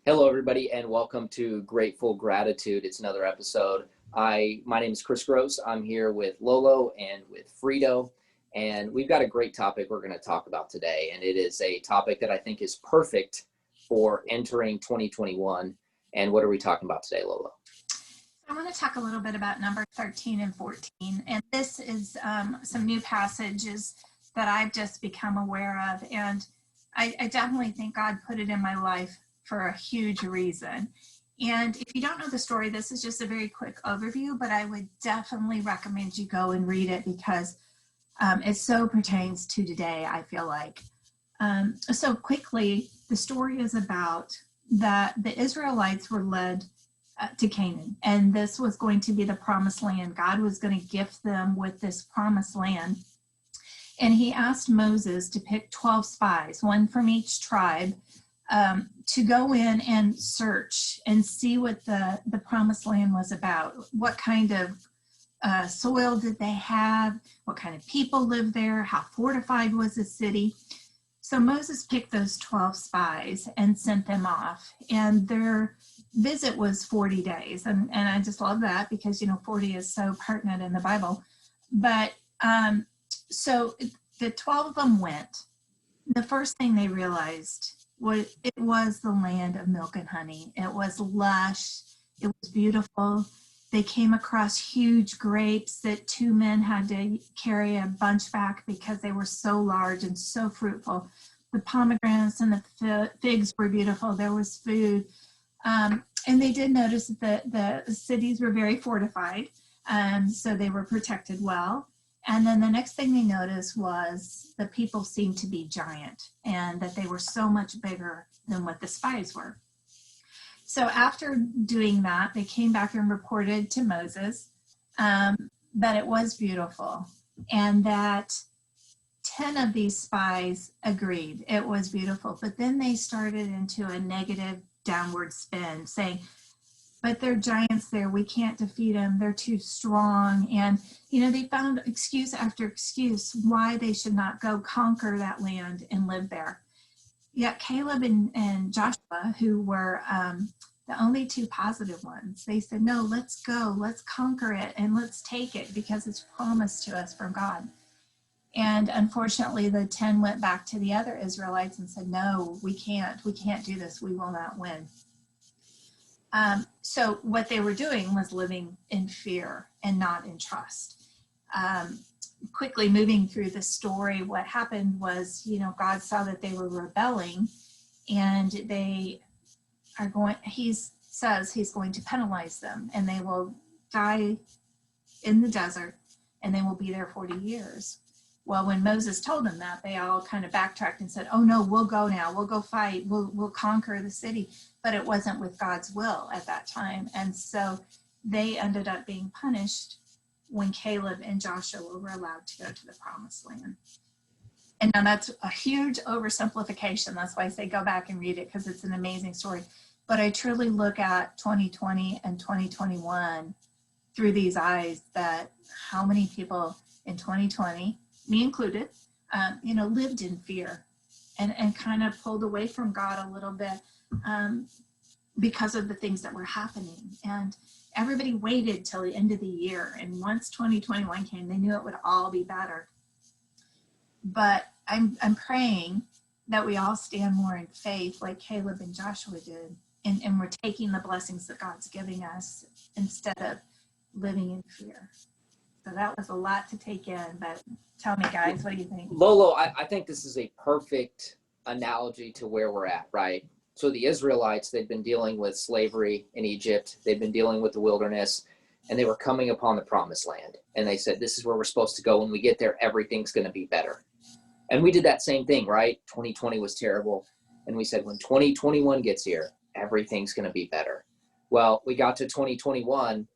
Hello, everybody, and welcome to Grateful Gratitude. It's another episode. My name is Kris. I'm here with LoLo and with Frito, and we've got a great topic we're going to talk about today, and it is a topic that I think is perfect for entering 2021. And what are we talking about today, LoLo? I want to talk a little bit about number 13 and 14, and this is some new passages that I've just become aware of, and I definitely think God put it in my life for a huge reason. And if you don't know the story, this is just a very quick overview, but I would definitely recommend you go and read it because it so pertains to today, I feel like. So quickly, the story is about that the Israelites were led to Canaan, and this was going to be the promised land. God was going to gift them with this promised land. And he asked Moses to pick 12 spies, one from each tribe, to go in and search and see what the promised land was about. What kind of soil did they have? What kind of people lived there? How fortified was the city? So Moses picked those 12 spies and sent them off. And their visit was 40 days. And I just love that because, 40 is so pertinent in the Bible. But so the 12 of them went. The first thing they realized was it was the land of milk and honey. It was lush. It was beautiful. They came across huge grapes that two men had to carry a bunch back because they were so large and so fruitful. The pomegranates and the figs were beautiful. There was food. And they did notice that the cities were very fortified, so they were protected well. And then the next thing they noticed was the people seemed to be giant and that they were so much bigger than what the spies were. So after doing that, they came back and reported to Moses that it was beautiful and that 10 of these spies agreed it was beautiful. But then they started into a negative downward spin saying, but they're giants there. We can't defeat them. They're too strong. And, they found excuse after excuse why they should not go conquer that land and live there. Yet Caleb and Joshua, who were the only two positive ones, they said, no, let's go. Let's conquer it and let's take it because it's promised to us from God. And unfortunately, the 10 went back to the other Israelites and said, no, we can't do this. We will not win. So what they were doing was living in fear and not in trust. Quickly moving through the story, what happened was, God saw that they were rebelling and he says he's going to penalize them and they will die in the desert and they will be there 40 years. Well, when Moses told them that, they all kind of backtracked and said, oh no, we'll go now. We'll go fight. We'll conquer the city. But it wasn't with God's will at that time. And so they ended up being punished when Caleb and Joshua were allowed to go to the promised land. And now that's a huge oversimplification. That's why I say go back and read it because it's an amazing story. But I truly look at 2020 and 2021 through these eyes that how many people in 2020, me included, lived in fear and kind of pulled away from God a little bit because of the things that were happening. And everybody waited till the end of the year. And once 2021 came, they knew it would all be better. But I'm praying that we all stand more in faith like Caleb and Joshua did. And we're taking the blessings that God's giving us instead of living in fear. So that was a lot to take in, but tell me, guys, what do you think? LoLo, I think this is a perfect analogy to where we're at, right? So the Israelites, they've been dealing with slavery in Egypt. They've been dealing with the wilderness, and they were coming upon the promised land. And they said, this is where we're supposed to go. When we get there, everything's going to be better. And we did that same thing, right? 2020 was terrible. And we said, when 2021 gets here, everything's going to be better. Well, we got to 2021,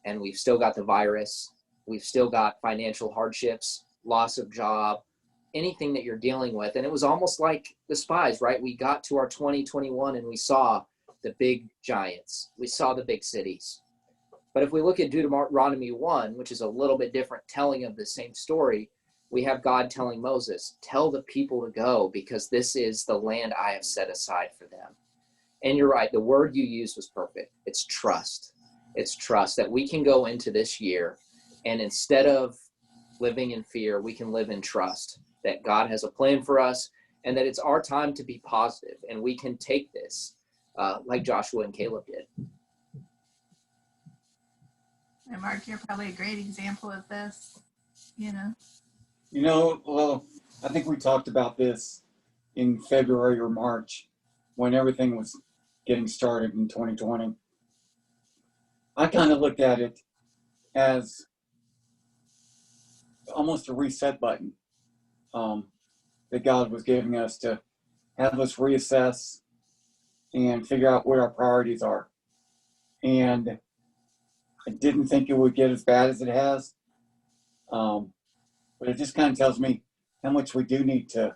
and we've still got the virus. We've still got financial hardships, loss of job, anything that you're dealing with. And it was almost like the spies, right? We got to our 2021 and we saw the big giants. We saw the big cities. But if we look at Deuteronomy 1, which is a little bit different telling of the same story, we have God telling Moses, tell the people to go because this is the land I have set aside for them. And you're right. The word you used was perfect. It's trust. It's trust that we can go into this year, and instead of living in fear, we can live in trust that God has a plan for us, and that it's our time to be positive, and we can take this like Joshua and Caleb did. And Mark, you're probably a great example of this, Well, I think we talked about this in February or March when everything was getting started in 2020. I kind of looked at it as almost a reset button that God was giving us to have us reassess and figure out what our priorities are. And I didn't think it would get as bad as it has. But it just kind of tells me how much we do need to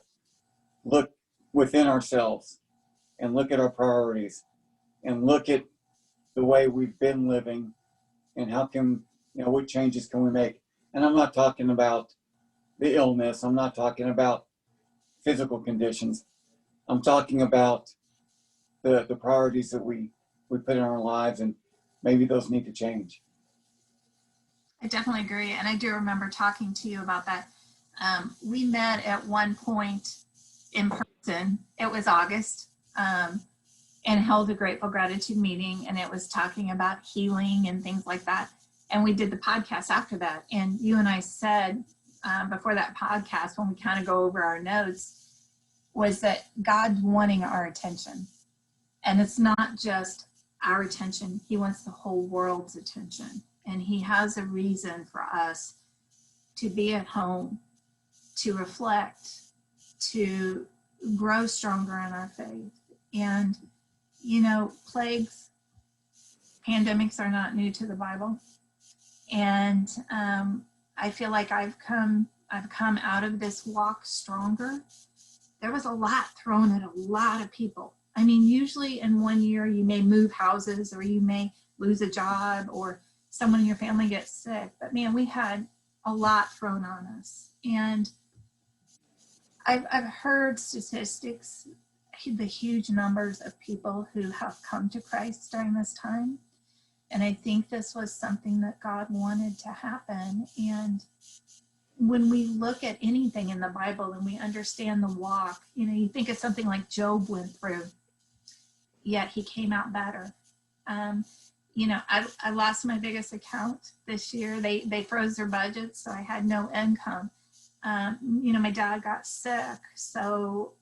look within ourselves and look at our priorities and look at the way we've been living and what changes can we make. And I'm not talking about the illness. I'm not talking about physical conditions. I'm talking about the priorities that we put in our lives, and maybe those need to change. I definitely agree. And I do remember talking to you about that. We met at one point in person. It was August, and held a Grateful Gratitude meeting. And it was talking about healing and things like that. And we did the podcast after that. And you and I said before that podcast, when we kind of go over our notes, was that God's wanting our attention. And it's not just our attention. He wants the whole world's attention. And he has a reason for us to be at home, to reflect, to grow stronger in our faith. And, plagues, pandemics are not new to the Bible. And I feel like I've come out of this walk stronger. There was a lot thrown at a lot of people. I mean, usually in 1 year, you may move houses, or you may lose a job, or someone in your family gets sick. But man, we had a lot thrown on us. And I've heard statistics, the huge numbers of people who have come to Christ during this time. And I think this was something that God wanted to happen. And when we look at anything in the Bible and we understand the walk, you think of something like Job went through, yet he came out better. I lost my biggest account this year. They froze their budget, so I had no income. My dad got sick, so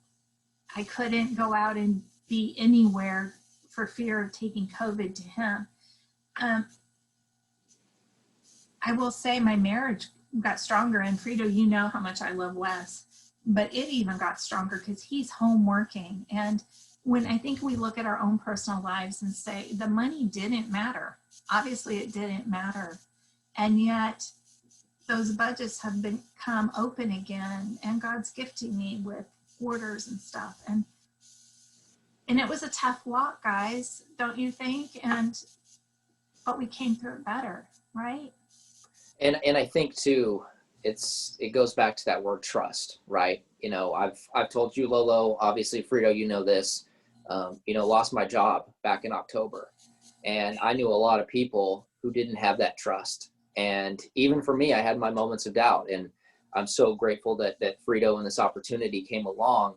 I couldn't go out and be anywhere for fear of taking COVID to him. I will say my marriage got stronger, and Frito, you know how much I love Wes, but it even got stronger because he's home working. And when I think we look at our own personal lives and say the money didn't matter, obviously it didn't matter, and yet those budgets have become open again, and God's gifting me with orders and stuff, and it was a tough walk, guys, don't you think? But we came through it better, right? And I think too, it goes back to that word trust, right? I've told you, LoLo, obviously Frito, you know this, lost my job back in October, and I knew a lot of people who didn't have that trust. And even for me, I had my moments of doubt, and I'm so grateful that Frito and this opportunity came along.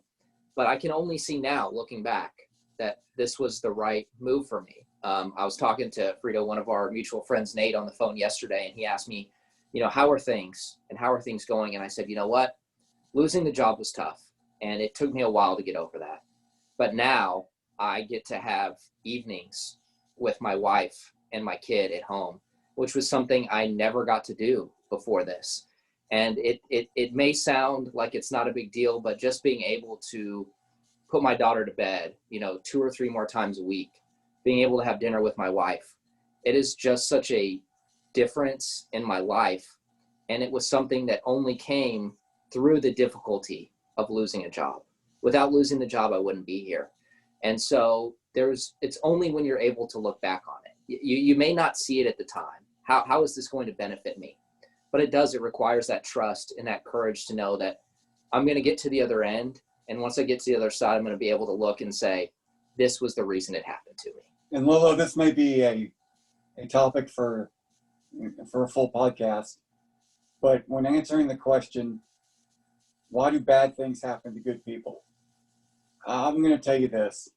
But I can only see now, looking back, that this was the right move for me. I was talking to Frito, one of our mutual friends, Nate, on the phone yesterday, and he asked me, how are things going? And I said, you know what? Losing the job was tough, and it took me a while to get over that. But now I get to have evenings with my wife and my kid at home, which was something I never got to do before this. And it may sound like it's not a big deal, but just being able to put my daughter to bed, 2 or 3 more times a week, being able to have dinner with my wife, it is just such a difference in my life. And it was something that only came through the difficulty of losing a job. Without losing the job, I wouldn't be here. And so it's only when you're able to look back on it. You may not see it at the time. How is this going to benefit me? But it requires that trust and that courage to know that I'm going to get to the other end. And once I get to the other side, I'm going to be able to look and say, this was the reason it happened to me. And LoLo, this may be a topic for a full podcast, but when answering the question, why do bad things happen to good people? I'm going to tell you this.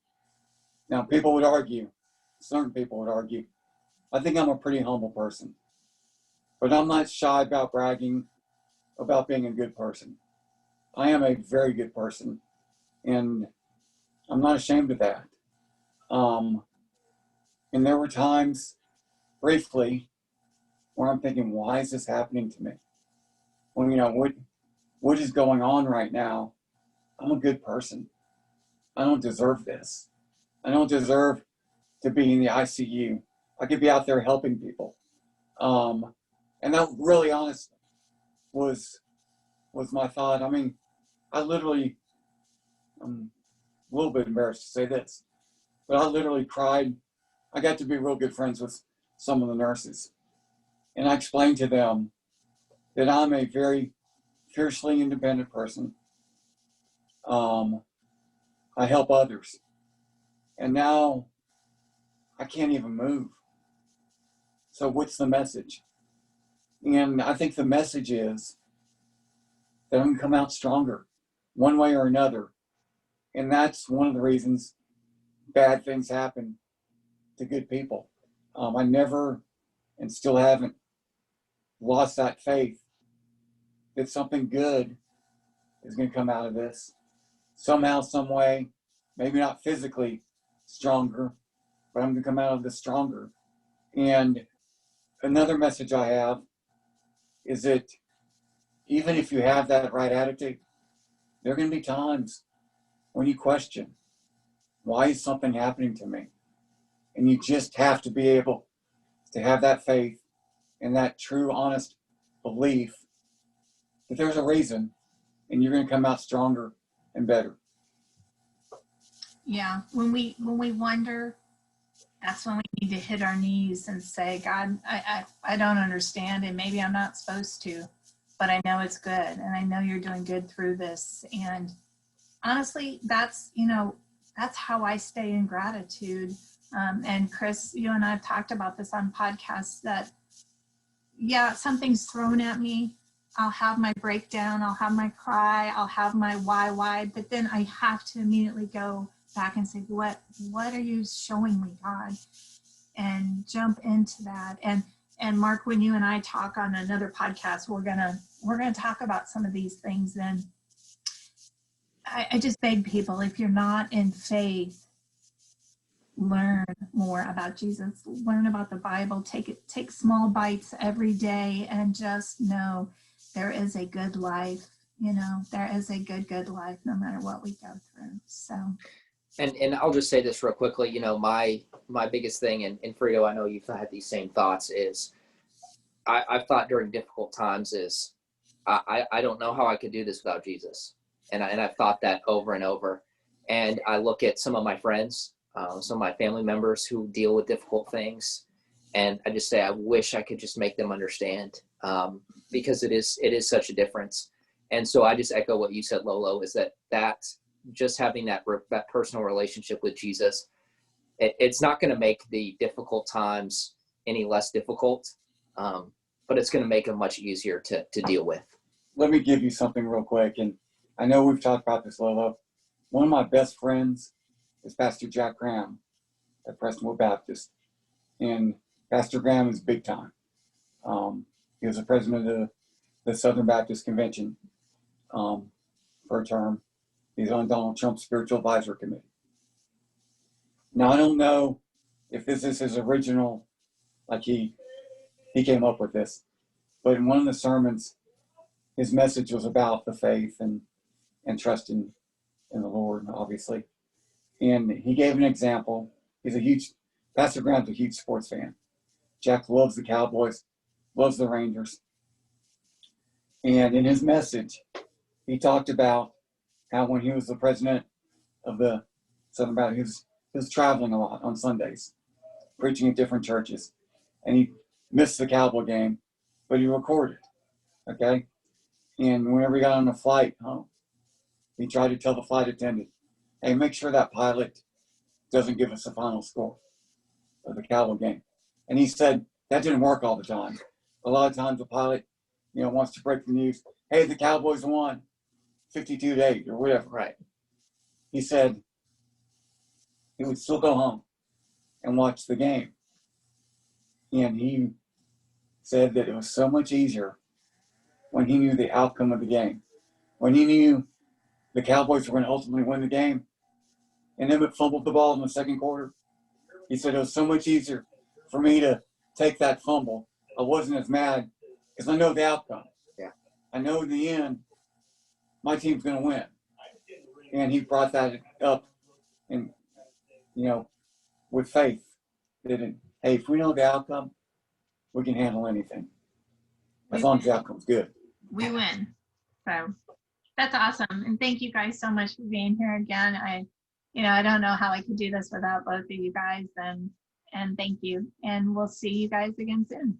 Now, people would argue, certain people would argue, I think I'm a pretty humble person, but I'm not shy about bragging about being a good person. I am a very good person, and I'm not ashamed of that. And there were times, briefly, where I'm thinking, why is this happening to me? Well, you know, what is going on right now? I'm a good person. I don't deserve this. I don't deserve to be in the ICU. I could be out there helping people. And that really honest was my thought. I mean, I literally, I'm a little bit embarrassed to say this, but I literally cried. I got to be real good friends with some of the nurses. And I explained to them that I'm a very fiercely independent person. I help others. And now I can't even move. So what's the message? And I think the message is that I'm going to come out stronger one way or another. And that's one of the reasons bad things happen to good people. I never and still haven't lost that faith that something good is going to come out of this. Somehow, some way, maybe not physically stronger, but I'm going to come out of this stronger. And another message I have is that even if you have that right attitude, there are going to be times when you question, why is something happening to me? And you just have to be able to have that faith and that true, honest belief that there's a reason and you're going to come out stronger and better. Yeah, when we wonder, that's when we need to hit our knees and say, God, I don't understand, and maybe I'm not supposed to, but I know it's good, and I know you're doing good through this. And honestly, that's how I stay in gratitude. And Kris, you and I have talked about this on podcasts that, yeah, something's thrown at me. I'll have my breakdown, I'll have my cry, I'll have my why, but then I have to immediately go back and say, what are you showing me, God? And jump into that. And Mark, when you and I talk on another podcast, we're gonna talk about some of these things. And I just beg people, if you're not in faith, learn more about Jesus, learn about the Bible, take small bites every day, and just know there is a good life. There is a good life no matter what we go through. So. And I'll just say this real quickly. My biggest thing, and Frito, I know you've had these same thoughts, is I've thought during difficult times is I don't know how I could do this without Jesus. And I've thought that over and over. And I look at some of my friends, some of my family members who deal with difficult things. And I just say, I wish I could just make them understand, because it is such a difference. And so I just echo what you said, LoLo, is that just having that personal relationship with Jesus, it's not going to make the difficult times any less difficult, but it's going to make them much easier to deal with. Let me give you something real quick. And I know we've talked about this, LoLo. One of my best friends is Pastor Jack Graham at Prestonwood Baptist. And Pastor Graham is big time. He was the president of the Southern Baptist Convention for a term. He's on Donald Trump's spiritual advisory committee. Now, I don't know if this is his original, like he came up with this, but in one of the sermons, his message was about the faith and trusting in the Lord, obviously. And he gave an example. Pastor Graham's a huge sports fan. Jack loves the Cowboys, loves the Rangers. And in his message, he talked about how when he was the president of the Southern Baptist, he was traveling a lot on Sundays, preaching at different churches. And he missed the Cowboy game, but he recorded, okay? And whenever he got on a flight home, he tried to tell the flight attendant, hey, make sure that pilot doesn't give us the final score of the Cowboy game. And he said that didn't work all the time. A lot of times the pilot, wants to break the news. Hey, the Cowboys won 52-8 or whatever. Right. He said he would still go home and watch the game. And he said that it was so much easier when he knew the outcome of the game. When he knew the Cowboys were going to ultimately win the game, and Emmett fumbled the ball in the second quarter. He said it was so much easier for me to take that fumble. I wasn't as mad because I know the outcome. Yeah. I know in the end, my team's going to win. And he brought that up, and with faith that, hey, if we know the outcome, we can handle anything as long as the outcome's good. We win. So that's awesome. And thank you guys so much for being here again. I don't know how I could do this without both of you guys, and thank you. And we'll see you guys again soon.